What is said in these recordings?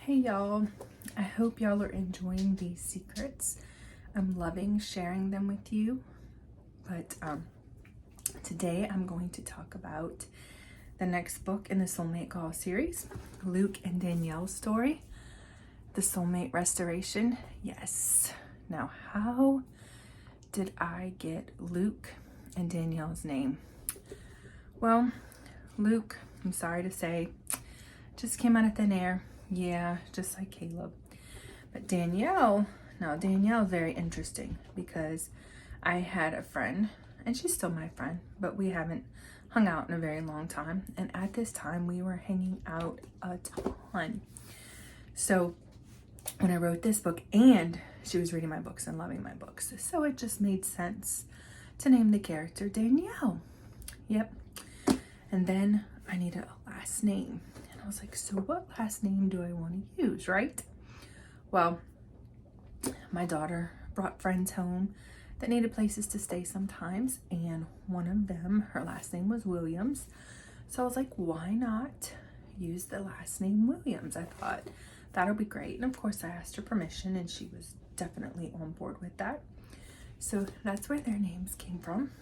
Hey y'all, I hope y'all are enjoying these secrets. I'm loving sharing them with you, but today I'm going to talk about the next book in the Soulmate Call series, Luke and Danielle's story, the Soulmate Restoration. Yes. Now, how did I get Luke and Danielle's name? Well, Luke, I'm sorry to say, just came out of thin air. Yeah, just like Caleb. But Danielle, now Danielle is very interesting because I had a friend, and she's still my friend, but we haven't hung out in a very long time. And at this time, we were hanging out a ton. So when I wrote this book, and she was reading my books and loving my books, so it just made sense to name the character Danielle. Yep. And then I needed a last name. I was like, so what last name do I want to use, right? Well, my daughter brought friends home that needed places to stay sometimes, and one of them, her last name was Williams. So I was like, why not use the last name Williams? I thought that'll be great. And of course I asked her permission, and she was definitely on board with that. So that's where their names came from.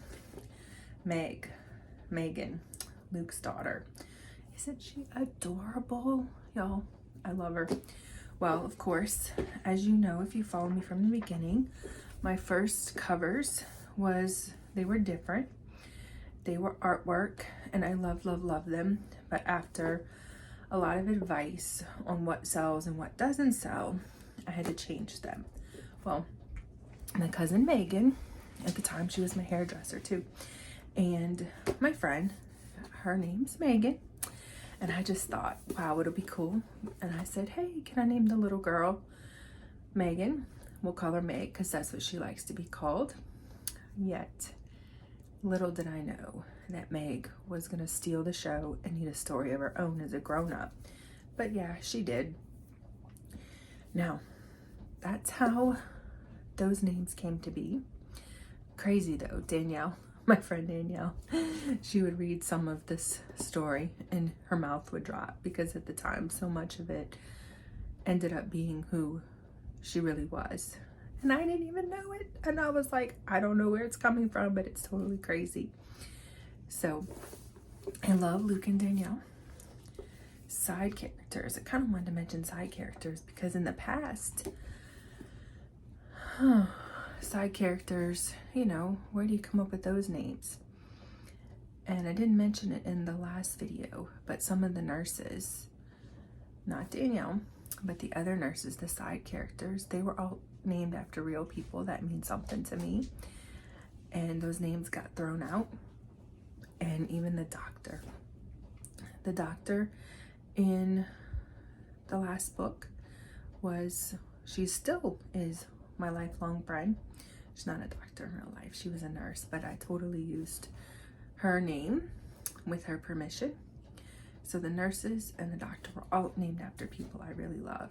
Megan, Luke's daughter. Isn't she adorable? Y'all, I love her. Well, of course, as you know, if you follow me from the beginning, my first covers they were different. They were artwork, and I love them. But after a lot of advice on what sells and what doesn't sell, I had to change them. Well, my cousin Megan, at the time she was my hairdresser too, and my friend, her name's Megan. And I just thought, wow, it'll be cool. And I said, hey, can I name the little girl Megan? We'll call her Meg because that's what she likes to be called. Yet, little did I know that Meg was going to steal the show and need a story of her own as a grown-up. But yeah, she did. Now, that's how those names came to be. Crazy though, Danielle. My friend Danielle, she would read some of this story and her mouth would drop because at the time so much of it ended up being who she really was. And I didn't even know it. And I was like, I don't know where it's coming from, but it's totally crazy. So I love Luke and Danielle. Side characters. I kind of wanted to mention side characters because in the past, side characters, you know, where do you come up with those names? And I didn't mention it in the last video, but some of the nurses, not Danielle, but the other nurses, the side characters, they were all named after real people that mean something to me. And those names got thrown out. And even the doctor in the last book she still is my lifelong friend. She's not a doctor in real life. She was a nurse, but I totally used her name with her permission. So the nurses and the doctor were all named after people I really love.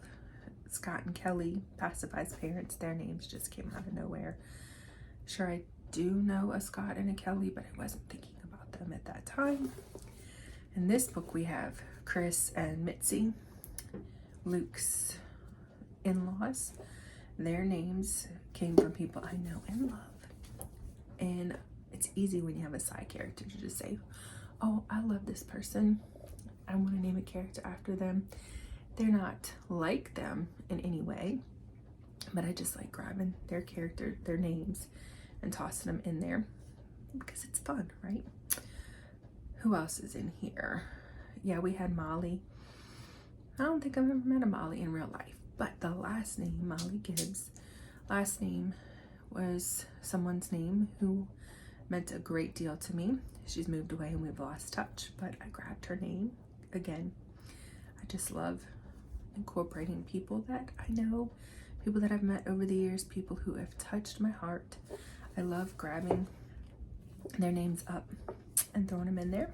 Scott and Kelly, Pacify's parents, their names just came out of nowhere. Sure, I do know a Scott and a Kelly, but I wasn't thinking about them at that time. In this book, we have Chris and Mitzi, Luke's in-laws. Their names came from people I know and love. And it's easy when you have a side character to just say, oh, I love this person. I want to name a character after them. They're not like them in any way, but I just like grabbing their character, their names, and tossing them in there because it's fun, right? Who else is in here? Yeah, we had Molly. I don't think I've ever met a Molly in real life. But the last name, Molly Gibbs, last name was someone's name who meant a great deal to me. She's moved away and we've lost touch, but I grabbed her name again. I just love incorporating people that I know, people that I've met over the years, people who have touched my heart. I love grabbing their names up and throwing them in there.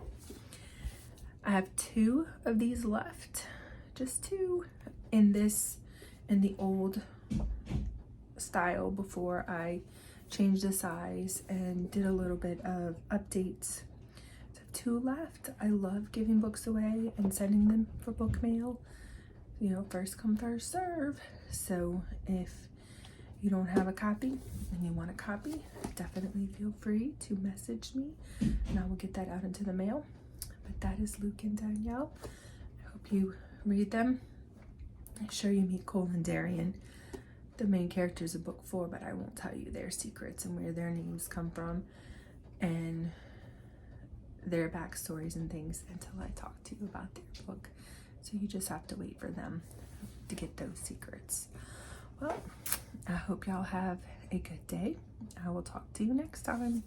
I have 2 of these left, just 2 in the old style before I changed the size and did a little bit of updates. So 2 left. I love giving books away and sending them for book mail. you know, first come, first serve. So if you don't have a copy and you want a copy, definitely feel free to message me and I will get that out into the mail. But that is Luke and Danielle. I hope you read them. I'm sure you meet Cole and Darian, the main characters of book 4, but I won't tell you their secrets and where their names come from and their backstories and things until I talk to you about their book. So you just have to wait for them to get those secrets. Well, I hope y'all have a good day. I will talk to you next time.